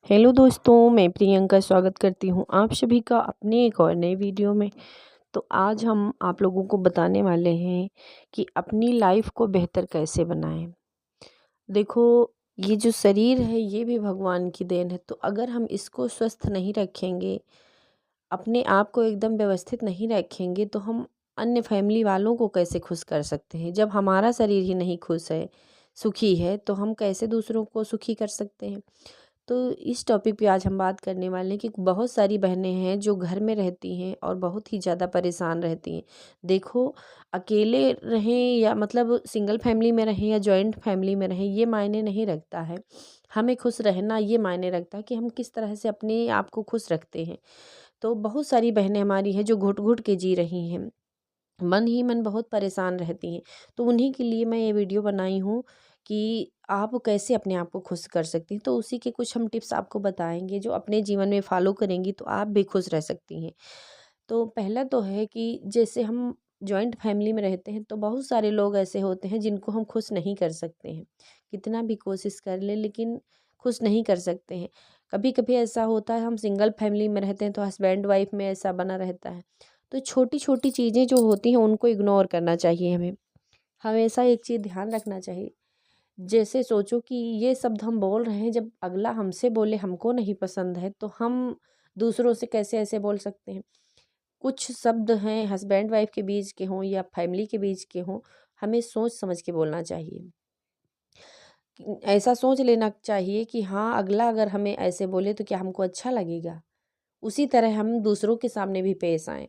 Hello दोस्तों, मैं प्रियंका स्वागत करती हूँ आप सभी का अपने एक और नए वीडियो में। तो आज हम आप लोगों को बताने वाले हैं कि अपनी लाइफ को बेहतर कैसे बनाएं। देखो, ये जो शरीर है ये भी भगवान की देन है। तो अगर हम इसको स्वस्थ नहीं रखेंगे, अपने आप को एकदम व्यवस्थित नहीं रखेंगे, तो हम अन्य फैमिली वालों को कैसे खुश कर सकते हैं। जब हमारा शरीर ही नहीं खुश है, सुखी है, तो हम कैसे दूसरों को सुखी कर सकते हैं। तो इस टॉपिक पे आज हम बात करने वाले हैं कि बहुत सारी बहनें हैं जो घर में रहती हैं और बहुत ही ज़्यादा परेशान रहती हैं। देखो, अकेले रहें या मतलब सिंगल फैमिली में रहें या जॉइंट फैमिली में रहें, ये मायने नहीं रखता है। हमें खुश रहना ये मायने रखता है कि हम किस तरह से अपने आप को खुश रखते हैं। तो बहुत सारी बहनें हमारी हैं जो घुट घुट के जी रही हैं, मन ही मन बहुत परेशान रहती हैं। तो उन्हीं के लिए मैं ये वीडियो बनाई हूँ कि आप कैसे अपने आप को खुश कर सकती हैं। तो उसी के कुछ हम टिप्स आपको बताएंगे, जो अपने जीवन में फॉलो करेंगी तो आप भी खुश रह सकती हैं। तो पहला तो है कि जैसे हम जॉइंट फैमिली में रहते हैं तो बहुत सारे लोग ऐसे होते हैं जिनको हम खुश नहीं कर सकते हैं। कितना भी कोशिश कर ले लेकिन खुश नहीं कर सकते हैं। कभी कभी ऐसा होता है, हम सिंगल फैमिली में रहते हैं तो हस्बैंड वाइफ में ऐसा बना रहता है। तो छोटी छोटी चीज़ें जो होती हैं उनको इग्नोर करना चाहिए हमें। हमेशा एक चीज़ ध्यान रखना चाहिए। जैसे सोचो कि ये शब्द हम बोल रहे हैं, जब अगला हमसे बोले हमको नहीं पसंद है, तो हम दूसरों से कैसे ऐसे बोल सकते हैं। कुछ शब्द हैं हस्बैंड वाइफ के बीच के हों या फैमिली के बीच के हों, हमें सोच समझ के बोलना चाहिए। ऐसा सोच लेना चाहिए कि हाँ, अगला अगर हमें ऐसे बोले तो क्या हमको अच्छा लगेगा। उसी तरह हम दूसरों के सामने भी पेश आएँ।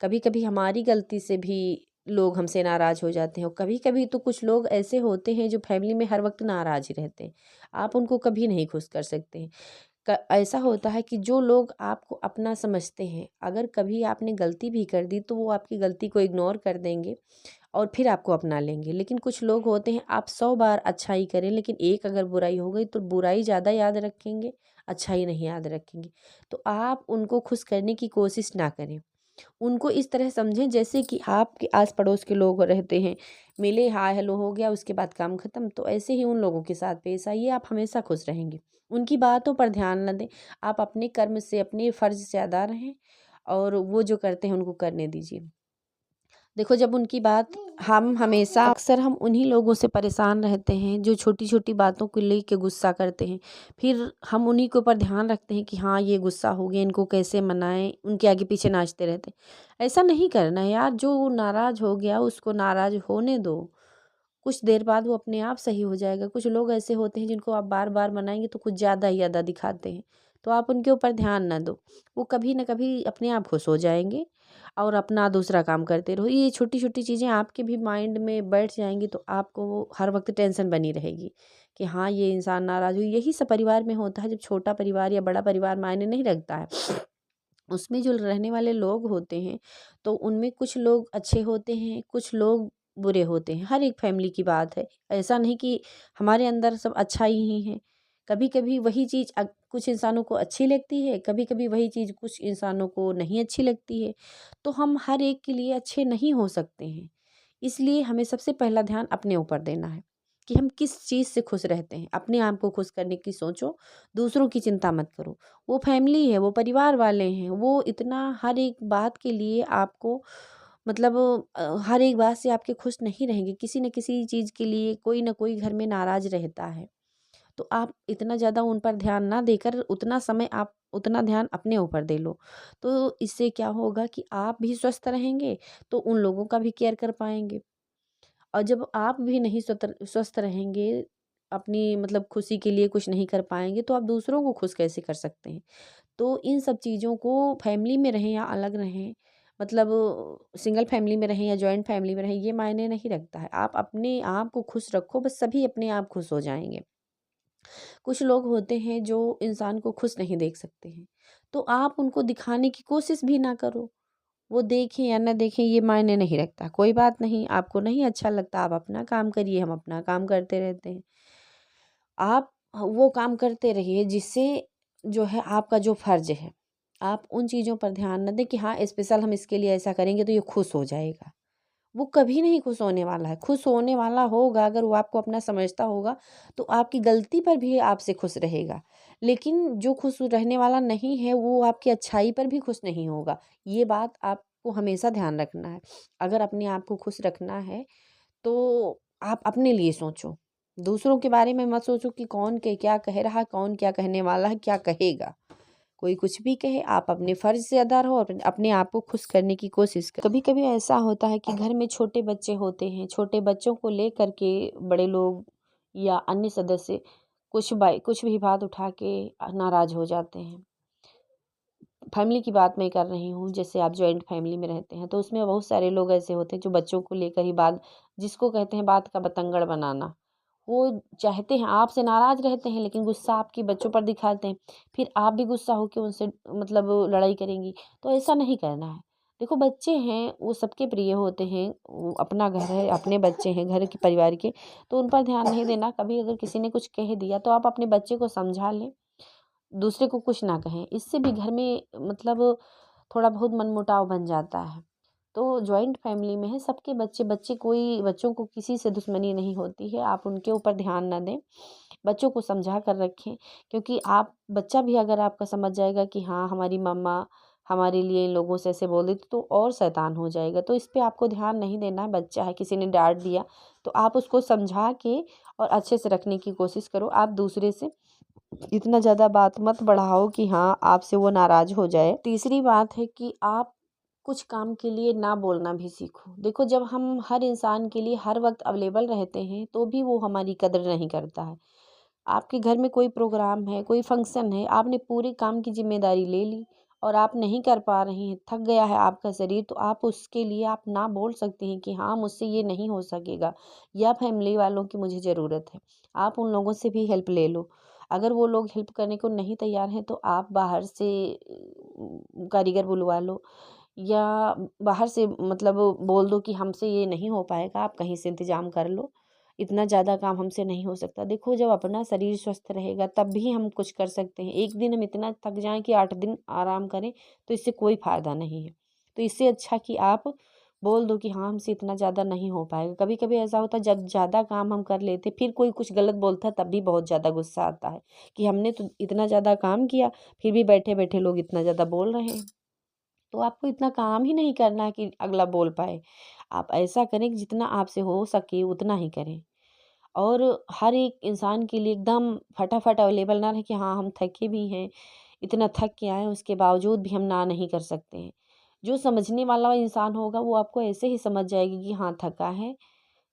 कभी कभी हमारी गलती से भी लोग हमसे नाराज़ हो जाते हैं, और कभी कभी तो कुछ लोग ऐसे होते हैं जो फैमिली में हर वक्त नाराज़ ही रहते हैं। आप उनको कभी नहीं खुश कर सकते हैं। ऐसा होता है कि जो लोग आपको अपना समझते हैं, अगर कभी आपने गलती भी कर दी तो वो आपकी गलती को इग्नोर कर देंगे और फिर आपको अपना लेंगे। लेकिन कुछ लोग होते हैं, आप 100 बार अच्छाई करें लेकिन एक अगर बुराई हो गई तो बुराई ज़्यादा याद रखेंगे, अच्छाई नहीं याद रखेंगे। तो आप उनको खुश करने की कोशिश ना करें। उनको इस तरह समझें जैसे कि आपके आस पड़ोस के लोग रहते हैं, मिले हाय हेलो हो गया, उसके बाद काम खत्म। तो ऐसे ही उन लोगों के साथ पेश आइए, आप हमेशा खुश रहेंगे। उनकी बातों पर ध्यान न दें। आप अपने कर्म से, अपने फ़र्ज़ से अदा रहें और वो जो करते हैं उनको करने दीजिए। देखो, जब उनकी बात हम हमेशा अक्सर हम उन्हीं लोगों से परेशान रहते हैं जो छोटी छोटी बातों को लेके गुस्सा करते हैं। फिर हम उन्हीं के ऊपर ध्यान रखते हैं कि हाँ, ये गुस्सा हो गया, इनको कैसे मनाएं, उनके आगे पीछे नाचते रहते हैं। ऐसा नहीं करना है यार। जो नाराज़ हो गया उसको नाराज़ होने दो, कुछ देर बाद वो अपने आप सही हो जाएगा। कुछ लोग ऐसे होते हैं जिनको आप बार बार मनाएंगे तो कुछ ज़्यादा ही अदा दिखाते हैं। तो आप उनके ऊपर ध्यान ना दो, वो कभी ना कभी अपने आप खुश हो जाएंगे और अपना दूसरा काम करते रहो। ये छोटी छोटी चीज़ें आपके भी माइंड में बैठ जाएंगी तो आपको वो हर वक्त टेंशन बनी रहेगी कि हाँ, ये इंसान नाराज़ हुई। यही सब परिवार में होता है। जब छोटा परिवार या बड़ा परिवार मायने नहीं रखता है, उसमें जो रहने वाले लोग होते हैं तो उनमें कुछ लोग अच्छे होते हैं, कुछ लोग बुरे होते हैं। हर एक फैमिली की बात है। ऐसा नहीं कि हमारे अंदर सब अच्छा ही है। कभी कभी वही चीज़ कुछ इंसानों को अच्छी लगती है, कभी कभी वही चीज़ कुछ इंसानों को नहीं अच्छी लगती है। तो हम हर एक के लिए अच्छे नहीं हो सकते हैं। इसलिए हमें सबसे पहला ध्यान अपने ऊपर देना है कि हम किस चीज़ से खुश रहते हैं। अपने आप को खुश करने की सोचो, दूसरों की चिंता मत करो। वो फैमिली है, वो परिवार वाले हैं, वो इतना हर एक बात के लिए आपको मतलब हर एक बात से आपके खुश नहीं रहेंगे। किसी न किसी चीज़ के लिए कोई ना कोई घर में नाराज़ रहता है। तो आप इतना ज़्यादा उन पर ध्यान ना देकर उतना समय आप उतना ध्यान अपने ऊपर दे लो। तो इससे क्या होगा कि आप भी स्वस्थ रहेंगे, तो उन लोगों का भी केयर कर पाएँगे। और जब आप भी नहीं स्वस्थ रहेंगे, अपनी मतलब खुशी के लिए कुछ नहीं कर पाएँगे, तो आप दूसरों को खुश कैसे कर सकते हैं? तो इन सब चीज़ों को, फैमिली में रहें या अलग रहें, मतलब सिंगल फैमिली में रहें या जॉइंट फैमिली में रहें, ये मायने नहीं रखता है। आप अपने आप को खुश रखो, बस सभी अपने आप खुश हो जाएँगे। कुछ लोग होते हैं जो इंसान को खुश नहीं देख सकते हैं, तो आप उनको दिखाने की कोशिश भी ना करो। वो देखें या ना देखें ये मायने नहीं रखता। कोई बात नहीं, आपको नहीं अच्छा लगता, आप अपना काम करिए, हम अपना काम करते रहते हैं। आप वो काम करते रहिए जिससे जो है आपका जो फ़र्ज़ है। आप उन चीज़ों पर ध्यान ना दें कि हाँ, स्पेशल हम इसके लिए ऐसा करेंगे तो ये खुश हो जाएगा। वो कभी नहीं खुश होने वाला है। खुश होने वाला होगा अगर वो आपको अपना समझता होगा तो आपकी गलती पर भी आपसे खुश रहेगा। लेकिन जो खुश रहने वाला नहीं है वो आपकी अच्छाई पर भी खुश नहीं होगा। ये बात आपको हमेशा ध्यान रखना है। अगर अपने आप को खुश रखना है तो आप अपने लिए सोचो। दूसरों के बारे में मत सोचो कि कौन क्या कह रहा है, कौन क्या कहने वाला है, क्या कहेगा। कोई कुछ भी कहे, आप अपने फ़र्ज़ से अदा रहो और अपने आप को खुश करने की कोशिश करो। कभी-कभी ऐसा होता है कि घर में छोटे बच्चे होते हैं, छोटे बच्चों को लेकर के बड़े लोग या अन्य सदस्य कुछ भी बात उठा के नाराज़ हो जाते हैं। फैमिली की बात मैं कर रही हूँ, जैसे आप जॉइंट फैमिली में रहते हैं तो उसमें बहुत सारे लोग ऐसे होते हैं जो बच्चों को लेकर ही बात, जिसको कहते हैं बात का बतंगड़ बनाना। वो चाहते हैं, आपसे नाराज़ रहते हैं लेकिन गुस्सा आपके बच्चों पर दिखाते हैं। फिर आप भी गुस्सा होके उनसे मतलब लड़ाई करेंगी, तो ऐसा नहीं करना है। देखो बच्चे हैं, वो सबके प्रिय होते हैं, वो अपना घर है, अपने बच्चे हैं घर के परिवार के, तो उन पर ध्यान नहीं देना। कभी अगर किसी ने कुछ कह दिया तो आप अपने बच्चे को समझा लें, दूसरे को कुछ ना कहें। इससे भी घर में मतलब थोड़ा बहुत मनमुटाव बन जाता है। तो जॉइंट फैमिली में है, सबके बच्चे बच्चे कोई बच्चों को किसी से दुश्मनी नहीं होती है, आप उनके ऊपर ध्यान ना दें। बच्चों को समझा कर रखें, क्योंकि आप बच्चा भी अगर आपका समझ जाएगा कि हाँ हमारी मम्मा हमारे लिए इन लोगों से ऐसे बोल देती तो और शैतान हो जाएगा। तो इस पे आपको ध्यान नहीं देना है। बच्चा है, किसी ने डांट दिया तो आप उसको समझा के और अच्छे से रखने की कोशिश करो। आप दूसरे से इतना ज़्यादा बात मत बढ़ाओ कि हाँ आपसे वो नाराज़ हो जाए। तीसरी बात है कि आप कुछ काम के लिए ना बोलना भी सीखो। देखो जब हम हर इंसान के लिए हर वक्त अवेलेबल रहते हैं तो भी वो हमारी कदर नहीं करता है। आपके घर में कोई प्रोग्राम है, कोई फंक्शन है, आपने पूरे काम की जिम्मेदारी ले ली और आप नहीं कर पा रही हैं, थक गया है आपका शरीर, तो आप उसके लिए आप ना बोल सकते हैं कि हाँ मुझसे ये नहीं हो सकेगा, या फैमिली वालों की मुझे ज़रूरत है। आप उन लोगों से भी हेल्प ले लो। अगर वो लोग हेल्प करने को नहीं तैयार हैं तो आप बाहर से कारीगर बुलवा लो, या बाहर से मतलब बोल दो कि हमसे ये नहीं हो पाएगा, आप कहीं से इंतज़ाम कर लो, इतना ज़्यादा काम हमसे नहीं हो सकता। देखो जब अपना शरीर स्वस्थ रहेगा तब भी हम कुछ कर सकते हैं। एक दिन हम इतना थक जाएँ कि 8 दिन आराम करें तो इससे कोई फ़ायदा नहीं है। तो इससे अच्छा कि आप बोल दो कि हाँ हमसे इतना ज़्यादा नहीं हो पाएगा। कभी-कभी ऐसा होता है जब ज़्यादा काम हम कर लेते फिर कोई कुछ गलत बोलता है तब भी बहुत ज़्यादा गुस्सा आता है कि हमने तो इतना ज़्यादा काम किया, फिर भी बैठे-बैठे लोग इतना ज़्यादा बोल रहे हैं। तो आपको इतना काम ही नहीं करना है कि अगला बोल पाए। आप ऐसा करें कि जितना आपसे हो सके उतना ही करें। और हर एक इंसान के लिए एकदम फटाफट अवेलेबल ना रहे कि हाँ हम थके भी हैं, इतना थक के आए हैं उसके बावजूद भी हम ना नहीं कर सकते हैं। जो समझने वाला इंसान होगा वो आपको ऐसे ही समझ जाएगी कि हाँ थका है,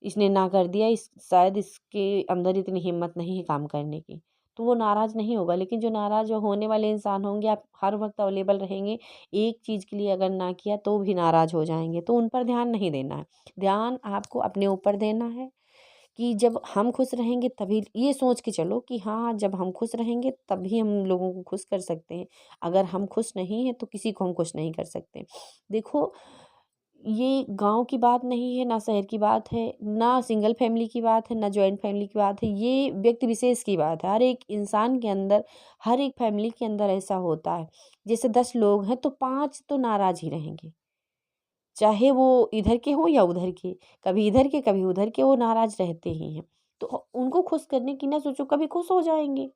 इसने ना कर दिया, इस शायद इसके अंदर इतनी हिम्मत नहीं है काम करने की, तो वो नाराज़ नहीं होगा। लेकिन जो नाराज़ होने वाले इंसान होंगे, आप हर वक्त अवेलेबल रहेंगे, एक चीज़ के लिए अगर ना किया तो भी नाराज़ हो जाएंगे, तो उन पर ध्यान नहीं देना है। ध्यान आपको अपने ऊपर देना है कि जब हम खुश रहेंगे तभी, ये सोच के चलो कि हाँ जब हम खुश रहेंगे तभी हम लोगों को खुश कर सकते हैं। अगर हम खुश नहीं हैं तो किसी को हम खुश नहीं कर सकते। देखो ये गाँव की बात नहीं है, ना शहर की बात है, ना सिंगल फैमिली की बात है, ना जॉइंट फैमिली की बात है, ये व्यक्ति विशेष की बात है। हर एक इंसान के अंदर, हर एक फैमिली के अंदर ऐसा होता है। जैसे 10 लोग हैं तो 5 तो नाराज़ ही रहेंगे। चाहे वो इधर के हों या उधर के, कभी इधर के कभी उधर के, वो नाराज़ रहते ही हैं। तो उनको खुश करने की ना सोचो, कभी खुश हो जाएँगे।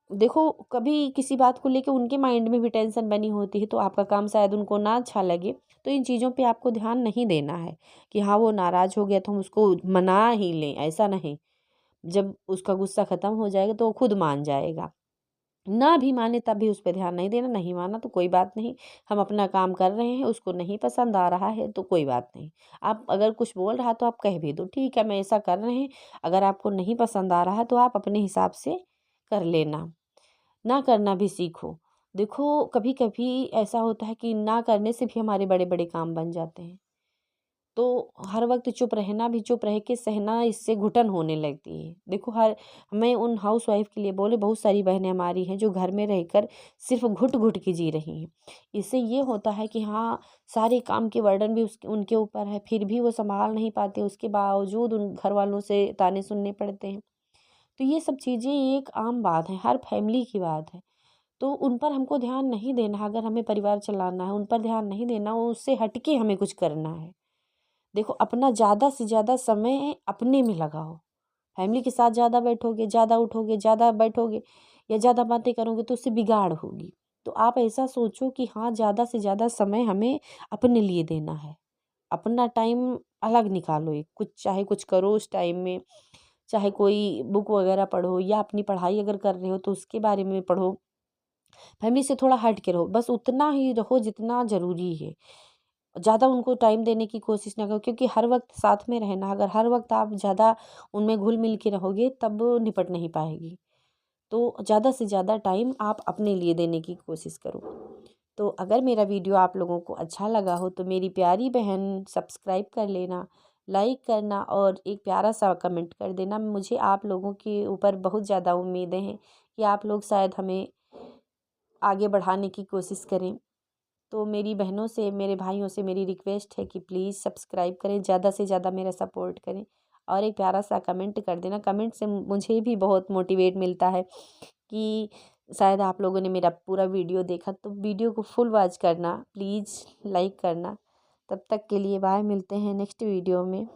देखो कभी किसी बात को लेके उनके माइंड में भी टेंशन बनी होती है तो आपका काम शायद उनको ना अच्छा लगे, तो इन चीज़ों पे आपको ध्यान नहीं देना है कि हाँ वो नाराज़ हो गया तो हम उसको मना ही लें, ऐसा नहीं। जब उसका गुस्सा ख़त्म हो जाएगा तो वो खुद मान जाएगा। ना भी माने तब भी उस पे ध्यान नहीं देना, नहीं माना तो कोई बात नहीं, हम अपना काम कर रहे हैं, उसको नहीं पसंद आ रहा है तो कोई बात नहीं। आप अगर कुछ बोल रहा है तो आप कह भी दो, ठीक है हम ऐसा कर रहे हैं, अगर आपको नहीं पसंद आ रहा है तो आप अपने हिसाब से कर लेना, ना करना भी सीखो। देखो कभी-कभी ऐसा होता है कि ना करने से भी हमारे बड़े-बड़े काम बन जाते हैं। तो हर वक्त चुप रहना भी, चुप रह के सहना, इससे घुटन होने लगती है। देखो हर, मैं उन हाउसवाइफ़ के लिए बोले, बहुत सारी बहनें हमारी हैं जो घर में रहकर सिर्फ़ घुट-घुट के जी रही हैं। इससे ये होता है कि हाँ, सारे काम के बर्डन भी उसके उनके ऊपर है, फिर भी वो सँभाल नहीं पाते, उसके बावजूद उन घरवालों से ताने सुनने पड़ते हैं। तो ये सब चीज़ें एक आम बात है, हर फैमिली की बात है। तो उन पर हमको ध्यान नहीं देना है, अगर हमें परिवार चलाना है, उन पर ध्यान नहीं देना, उससे हट के हमें कुछ करना है। देखो अपना ज़्यादा से ज़्यादा समय अपने में लगाओ। फैमिली के साथ ज़्यादा बैठोगे, ज़्यादा उठोगे, ज़्यादा बैठोगे या ज़्यादा बातें करोगे तो उससे बिगाड़ होगी। तो आप ऐसा सोचो कि हाँ, ज़्यादा से ज़्यादा समय हमें अपने लिए देना है। अपना टाइम अलग निकालो, एक कुछ चाहे कुछ करो उस टाइम में, चाहे कोई बुक वगैरह पढ़ो या अपनी पढ़ाई अगर कर रहे हो तो उसके बारे में पढ़ो। फैमिली से थोड़ा हट के रहो, बस उतना ही रहो जितना ज़रूरी है। ज़्यादा उनको टाइम देने की कोशिश ना करो, क्योंकि हर वक्त साथ में रहना, अगर हर वक्त आप ज़्यादा उनमें घुल मिल के रहोगे तब निपट नहीं पाएगी। तो ज़्यादा से ज़्यादा टाइम आप अपने लिए देने की कोशिश करो। तो अगर मेरा वीडियो आप लोगों को अच्छा लगा हो तो मेरी प्यारी बहन सब्सक्राइब कर लेना, लाइक करना और एक प्यारा सा कमेंट कर देना। मुझे आप लोगों के ऊपर बहुत ज़्यादा उम्मीदें हैं कि आप लोग शायद हमें आगे बढ़ाने की कोशिश करें। तो मेरी बहनों से, मेरे भाइयों से मेरी रिक्वेस्ट है कि प्लीज़ सब्सक्राइब करें, ज़्यादा से ज़्यादा मेरा सपोर्ट करें और एक प्यारा सा कमेंट कर देना। कमेंट से मुझे भी बहुत मोटिवेट मिलता है कि शायद आप लोगों ने मेरा पूरा वीडियो देखा, तो वीडियो को फुल वॉच करना, प्लीज़ लाइक करना। तब तक के लिए बाय, मिलते हैं नेक्स्ट वीडियो में।